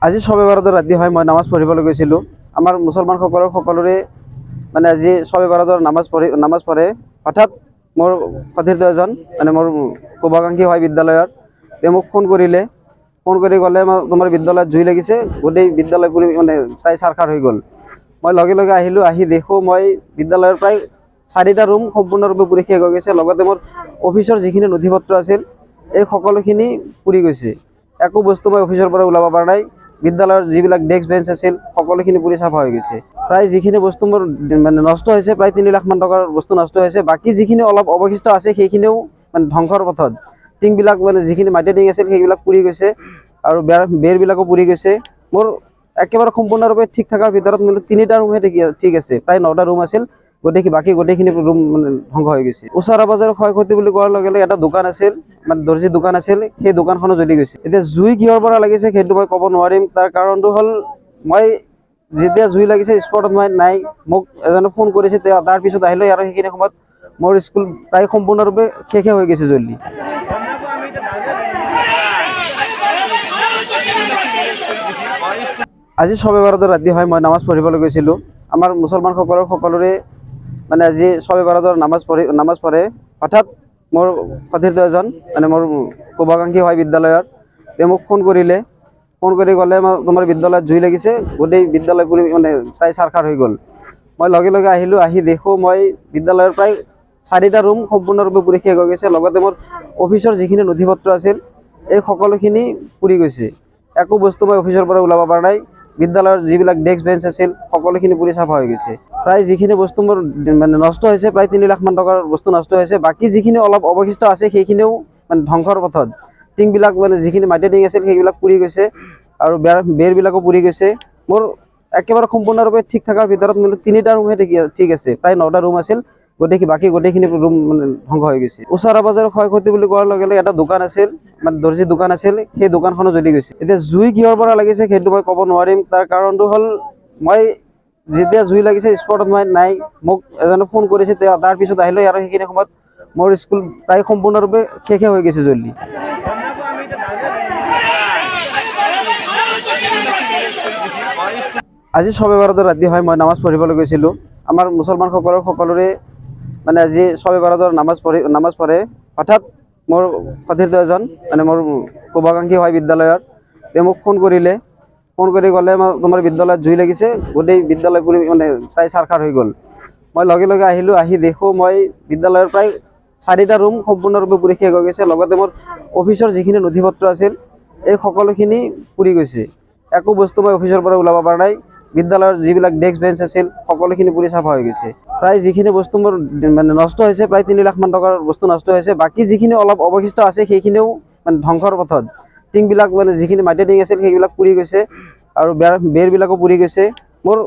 আজি শবে বাৰাতৰ ৰাতি হয় মই নামাজ পঢ়িবলৈ গৈছিলোঁ। আমাৰ মুছলমান সকলোৰে মানে আজি শবে বাৰাতৰ নামাজ পঢ়ে। হঠাৎ মোৰ সতীৰ্থ এজন মানে মোৰ শুভাকাংক্ষী হয় বিদ্যালয়ৰ, তেওঁ মোক ফোন কৰিলে। ফোন কৰি ক'লে তোমাৰ বিদ্যালয়ত জুই লাগিছে, গোটেই বিদ্যালয় পুৰি মানে প্ৰায় ছাৰখাৰ হৈ গ'ল। মই লগে লগে আহিলোঁ, আহি দেখোঁ মই বিদ্যালয়ৰ প্ৰায় 4টা ৰুম সম্পূৰ্ণৰূপে পুৰি শেষ হৈ গৈছে। লগতে মোৰ অফিচৰ যিখিনি নথি পত্ৰ আছিল এই সকলোখিনি পুৰি গৈছে। একো বস্তু মই অফিচৰ পৰা ওলাব পৰা নাই। বিদ্যালয়ৰ যিবিলাক ডেস্ক বেঞ্চ আছিল সকলোখিনি পুৰি চাফা হৈ গৈছে। প্ৰায় যিখিনি বস্তু মোৰ মানে নষ্ট হৈছে, প্ৰায় 3 লাখ মান টকাৰ বস্তু নষ্ট হৈছে। বাকী যিখিনি অলপ অৱশিষ্ট আছে সেইখিনিও মানে ধ্বংসৰ পথত। টিংবিলাক মানে যিখিনি মাটিৰ টিং আছিল সেইবিলাক পুৰি গৈছে আৰু বেৰবিলাকো পুৰি গৈছে। মোৰ একেবাৰে সম্পূৰ্ণৰূপে ঠিক থকাৰ ভিতৰত মানে 3টা ৰুমহে ঠিক আছে। প্ৰায় 9টা ৰুম আছিল, বাকী গোটেইখিনি ৰুম মানে ধ্বংস হৈ গৈছে। ওচৰ পাজৰৰ ক্ষয় ক্ষতি বুলি কোৱাৰ লগে লগে এটা দোকান আছিল, মানে দৰ্জী দোকান আছিল, সেই দোকানখনো জ্বলি গৈছে। এতিয়া জুই কিহৰ পৰা লাগিছে সেইটো মই ক'ব নোৱাৰিম। তাৰ কাৰণটো হ'ল মই যেতিয়া জুই লাগিছে স্পটত মই নাই, মোক এজনে ফোন কৰিছে, তাৰ পিছত আহিলোঁ আৰু সেইখিনি সময়ত মোৰ স্কুল প্ৰায় সম্পূৰ্ণৰূপে শেষে হৈ গৈছে জ্বলি। আজি শবে বাৰাতৰ ৰাতি হয় মই নামাজ পঢ়িবলৈ গৈছিলোঁ। আমাৰ মুছলমান সকলোৰে মানে আজি শবে বাৰাতৰ নামাজ পঢ়ে। হঠাৎ মোৰ সতীৰ্থ এজন মানে মোৰ শুভাকাংক্ষী হয় বিদ্যালয়ৰ, তেওঁ মোক ফোন কৰিলে। ফোন কৰি ক'লে তোমাৰ বিদ্যালয়ত জুই লাগিছে, গোটেই বিদ্যালয় পুৰি মানে প্ৰায় ছাৰখাৰ হৈ গ'ল। মই লগে লগে আহিলোঁ, আহি দেখোঁ মই বিদ্যালয়ৰ প্ৰায় 4টা ৰুম সম্পূৰ্ণৰূপে পুৰি শেষ হৈ গৈছে। লগতে মোৰ অফিচৰ যিখিনি নথি পত্ৰ আছিল এই সকলোখিনি পুৰি গৈছে। একো বস্তু মই অফিচৰ পৰা ওলাব পৰা নাই। বিদ্যালয়ৰ যিবিলাক ডেস্ক বেঞ্চ আছিল সকলোখিনি পুৰি চাফা হৈ গৈছে। প্ৰায় যিখিনি বস্তু মোৰ মানে নষ্ট হৈছে, প্ৰায় 3 লাখ মান টকাৰ বস্তু নষ্ট হৈছে। বাকী যিখিনি অলপ অৱশিষ্ট আছে সেইখিনিও মানে ধ্বংসৰ পথত। টিংবিলাক মানে যিখিনি মাটিৰ টিং আছিল সেইবিলাক পুৰি গৈছে আৰু বেৰবিলাকো পুৰি গৈছে। মোৰ একেবাৰে সম্পূৰ্ণৰূপে ঠিক থকাৰ ভিতৰত মানে 3টা ৰুমহে ঠিক আছে। প্ৰায় 9টা ৰুম আছিল, বাকী গোটেইখিনি ৰুম মানে ধ্বংস হৈ গৈছে। ওচৰ পাজৰৰ ক্ষয় ক্ষতি বুলি কোৱাৰ লগে লগে এটা দোকান আছিল, মানে দৰ্জী দোকান আছিল, সেই দোকানখনো জ্বলি গৈছে। এতিয়া জুই কিহৰ পৰা লাগিছে সেইটো মই ক'ব নোৱাৰিম। তাৰ কাৰণটো হ'ল মই যেতিয়া জুই লাগিছে স্পটত মই নাই, মোক এজনে ফোন কৰিছে, তাৰ পিছত আহিলোঁ আৰু সেইখিনি সময়ত মোৰ স্কুল প্ৰায় সম্পূৰ্ণৰূপে শেষে হৈ গৈছে জ্বলি। আজি শবে বাৰাতৰ ৰাতি হয় মই নামাজ পঢ়িবলৈ গৈছিলোঁ। আমাৰ মুছলমান সকলোৰে মানে আজি শবে বাৰাতৰ নামাজ পঢ়ে। হঠাৎ মোৰ সতীৰ্থ এজন মানে মোৰ শুভাকাংক্ষী হয় বিদ্যালয়ৰ, তেওঁ মোক ফোন কৰিলে। ফোন কৰি ক'লে তোমাৰ বিদ্যালয়ত জুই লাগিছে, গোটেই বিদ্যালয় পুৰি মানে প্ৰায় ছাৰখাৰ হৈ গ'ল। মই লগে লগে আহিলোঁ, আহি দেখোঁ মই বিদ্যালয়ৰ প্ৰায় 4টা ৰুম সম্পূৰ্ণৰূপে পুৰি শেষ হৈ গৈছে। লগতে মোৰ অফিচৰ যিখিনি নথি পত্ৰ আছিল এই সকলোখিনি পুৰি গৈছে। একো বস্তু মই অফিচৰ পৰা ওলাব পৰা নাই। বিদ্যালয়ৰ যিবিলাক ডেস্ক বেঞ্চ আছিল সকলোখিনি পুৰি চাফা হৈ গৈছে। প্ৰায় যিখিনি বস্তু মোৰ মানে নষ্ট হৈছে, প্ৰায় 3 লাখ মান টকাৰ বস্তু নষ্ট হৈছে। বাকী যিখিনি অলপ অৱশিষ্ট আছে সেইখিনিও মানে ধ্বংসৰ পথত। টিংবিলাক মানে যিখিনি মাটিৰ টিং আছিল সেইবিলাক পুৰি গৈছে আৰু বেৰবিলাকো পুৰি গৈছে। মোৰ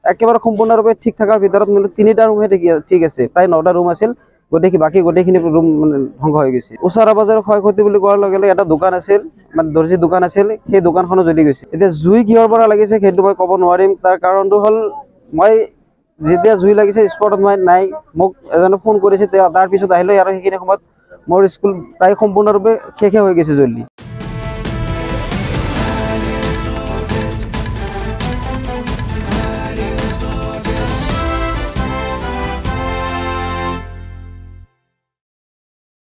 একেবাৰে সম্পূৰ্ণৰূপে ঠিক থকাৰ ভিতৰত মানে 3টা ৰুমহে ঠিক আছে। প্ৰায় 9টা ৰুম আছিল, বাকী গোটেইখিনি ৰুম মানে ধ্বংস হৈ গৈছে। ওচৰ পাজৰৰ ক্ষয় ক্ষতি বুলি কোৱাৰ লগে লগে এটা দোকান আছিল, মানে দৰ্জী দোকান আছিল, সেই দোকানখনো জ্বলি গৈছে। এতিয়া জুই কিহৰ পৰা লাগিছে সেইটো মই ক'ব নোৱাৰিম। তাৰ কাৰণটো হ'ল মই যেতিয়া জুই লাগিছে স্পটত মই নাই, মোক এজনে ফোন কৰিছে, তাৰ পিছত আহিলোঁ আৰু সেইখিনি সময়ত মোৰ স্কুল প্ৰায় সম্পূৰ্ণৰূপে শেষে হৈ গৈছে জ্বলি।